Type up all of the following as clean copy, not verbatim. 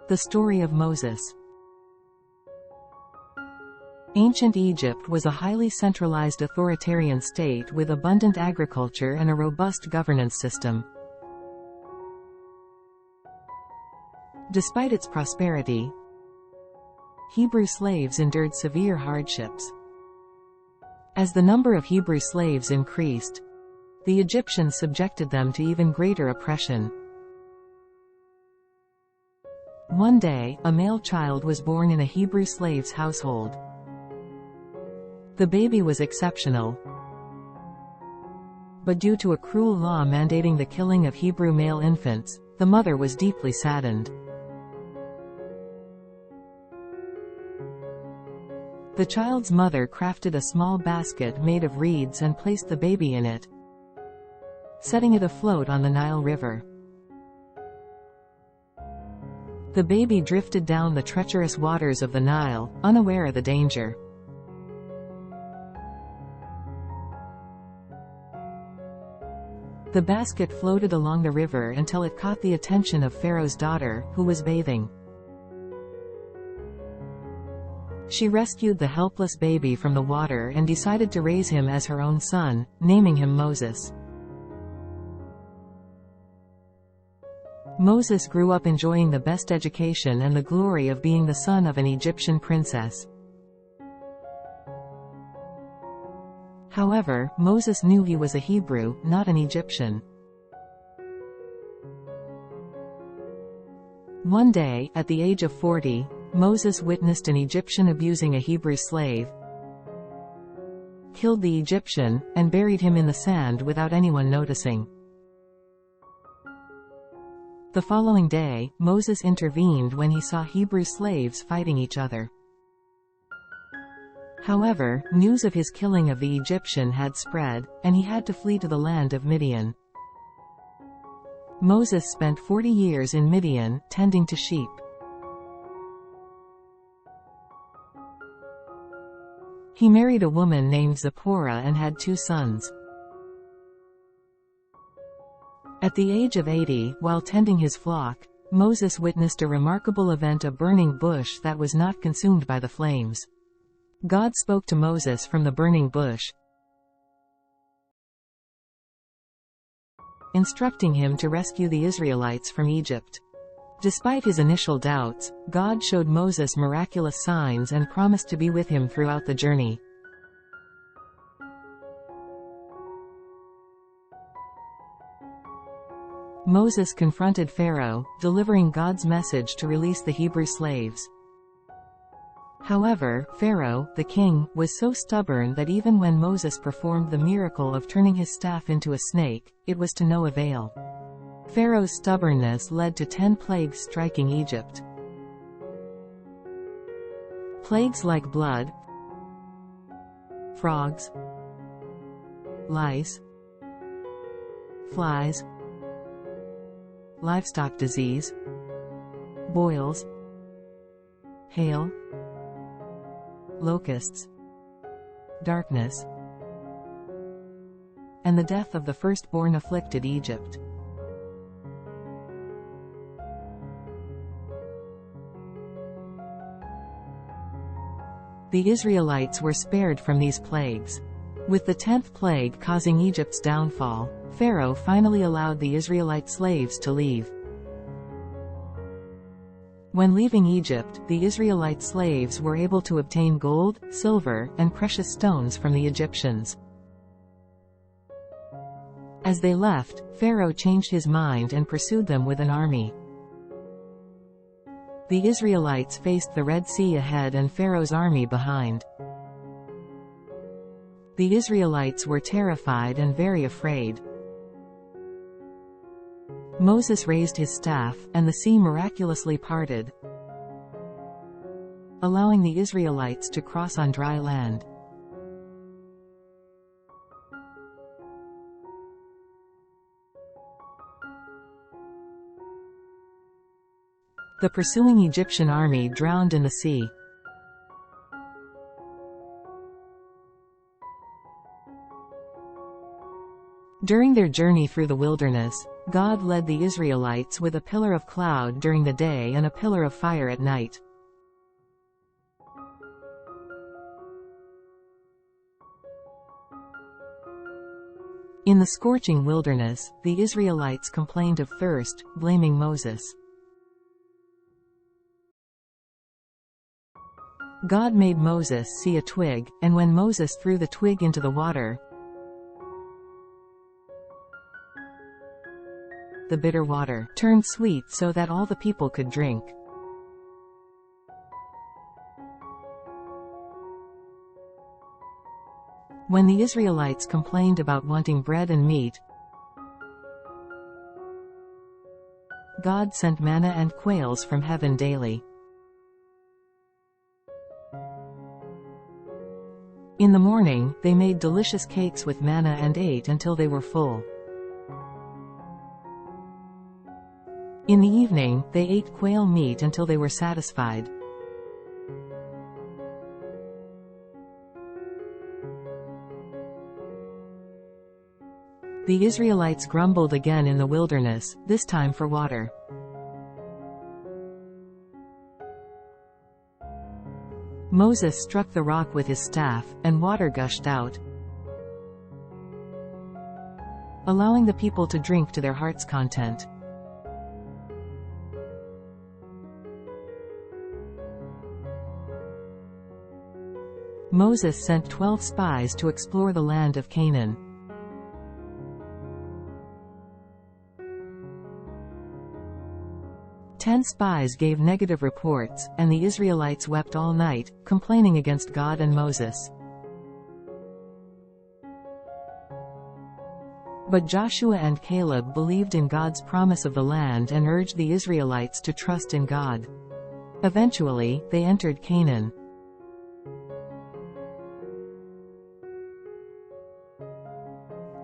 The story of Moses. Ancient Egypt was a highly centralized authoritarian state with abundant agriculture and a robust governance system. Despite its prosperity, Hebrew slaves endured severe hardships. As the number of Hebrew slaves increased, the Egyptians subjected them to even greater oppression. One day, a male child was born in a Hebrew slave's household. The baby was exceptional, but due to a cruel law mandating the killing of Hebrew male infants, the mother was deeply saddened. The child's mother crafted a small basket made of reeds and placed the baby in it, setting it afloat on the Nile River. The baby drifted down the treacherous waters of the Nile, unaware of the danger. The basket floated along the river until it caught the attention of Pharaoh's daughter, who was bathing. She rescued the helpless baby from the water and decided to raise him as her own son, naming him Moses. Moses grew up enjoying the best education and the glory of being the son of an Egyptian princess. However, Moses knew he was a Hebrew, not an Egyptian. One day, at the age of 40, Moses witnessed an Egyptian abusing a Hebrew slave, killed the Egyptian, and buried him in the sand without anyone noticing. The following day, Moses intervened when he saw Hebrew slaves fighting each other. However, news of his killing of the Egyptian had spread, and he had to flee to the land of Midian. Moses spent 40 years in Midian, tending to sheep. He married a woman named Zipporah and had 2 sons. At the age of 80, while tending his flock, Moses witnessed a remarkable event: a burning bush that was not consumed by the flames. God spoke to Moses from the burning bush, instructing him to rescue the Israelites from Egypt. Despite his initial doubts, God showed Moses miraculous signs and promised to be with him throughout the journey. Moses confronted Pharaoh, delivering God's message to release the Hebrew slaves. However, Pharaoh, the king, was so stubborn that even when Moses performed the miracle of turning his staff into a snake, it was to no avail. Pharaoh's stubbornness led to 10 plagues striking Egypt. Plagues like blood, frogs, lice, flies, livestock disease, boils, hail, locusts, darkness, and the death of the firstborn afflicted Egypt. The Israelites were spared from these plagues. With the 10th plague causing Egypt's downfall, Pharaoh finally allowed the Israelite slaves to leave. When leaving Egypt, the Israelite slaves were able to obtain gold, silver, and precious stones from the Egyptians. As they left, Pharaoh changed his mind and pursued them with an army. The Israelites faced the Red Sea ahead and Pharaoh's army behind. The Israelites were terrified and very afraid. Moses raised his staff, and the sea miraculously parted, allowing the Israelites to cross on dry land. The pursuing Egyptian army drowned in the sea. During their journey through the wilderness, God led the Israelites with a pillar of cloud during the day and a pillar of fire at night. In the scorching wilderness, the Israelites complained of thirst, blaming Moses. God made Moses see a twig, and when Moses threw the twig into the water, the bitter water turned sweet so that all the people could drink. When the Israelites complained about wanting bread and meat, God sent manna and quails from heaven daily. In the morning, they made delicious cakes with manna and ate until they were full. In the evening, they ate quail meat until they were satisfied. The Israelites grumbled again in the wilderness, this time for water. Moses struck the rock with his staff, and water gushed out, allowing the people to drink to their heart's content. Moses sent 12 spies to explore the land of Canaan. Ten spies gave negative reports, and the Israelites wept all night, complaining against God and Moses. But Joshua and Caleb believed in God's promise of the land and urged the Israelites to trust in God. Eventually, they entered Canaan.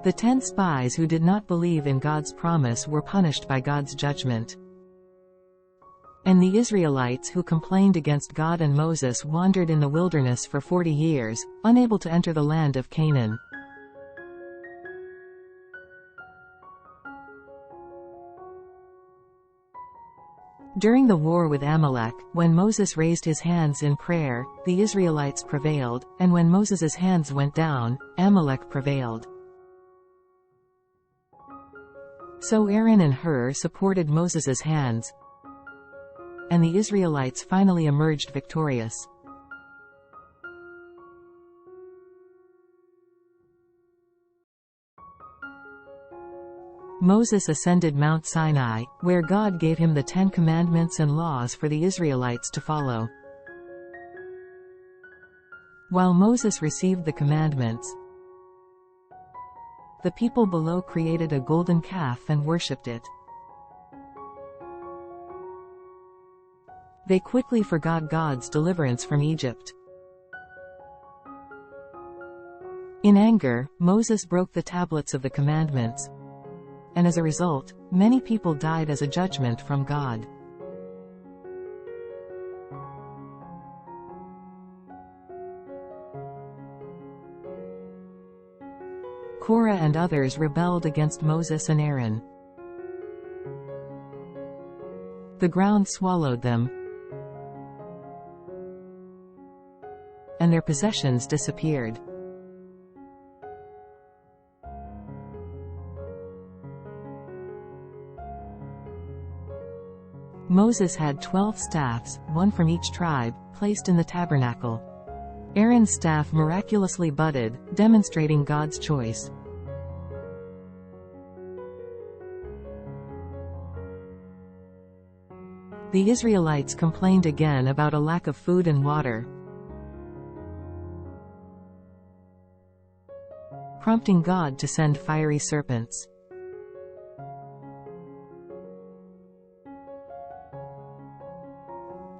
The 10 spies who did not believe in God's promise were punished by God's judgment. And the Israelites who complained against God and Moses wandered in the wilderness for 40 years, unable to enter the land of Canaan. During the war with Amalek, when Moses raised his hands in prayer, the Israelites prevailed, and when Moses' hands went down, Amalek prevailed. So Aaron and Hur supported Moses' hands, and the Israelites finally emerged victorious. Moses ascended Mount Sinai, where God gave him the 10 commandments and laws for the Israelites to follow. While Moses received the commandments, the people below created a golden calf and worshipped it. They quickly forgot God's deliverance from Egypt. In anger, Moses broke the tablets of the commandments, and as a result, many people died as a judgment from God. Korah and others rebelled against Moses and Aaron. The ground swallowed them, and their possessions disappeared. Moses had 12 staffs, one from each tribe, placed in the tabernacle. Aaron's staff miraculously budded, demonstrating God's choice. The Israelites complained again about a lack of food and water, prompting God to send fiery serpents.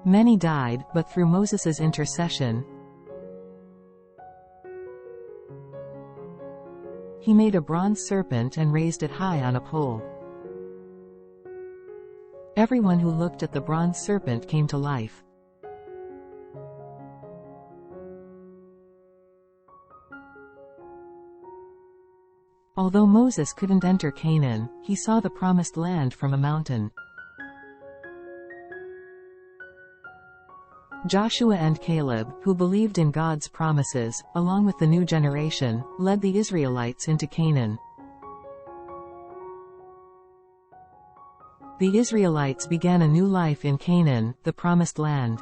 Many died, but through Moses' intercession, he made a bronze serpent and raised it high on a pole. Everyone who looked at the bronze serpent came to life. Although Moses couldn't enter Canaan, he saw the promised land from a mountain. Joshua and Caleb, who believed in God's promises, along with the new generation, led the Israelites into Canaan. The Israelites began a new life in Canaan, the promised land.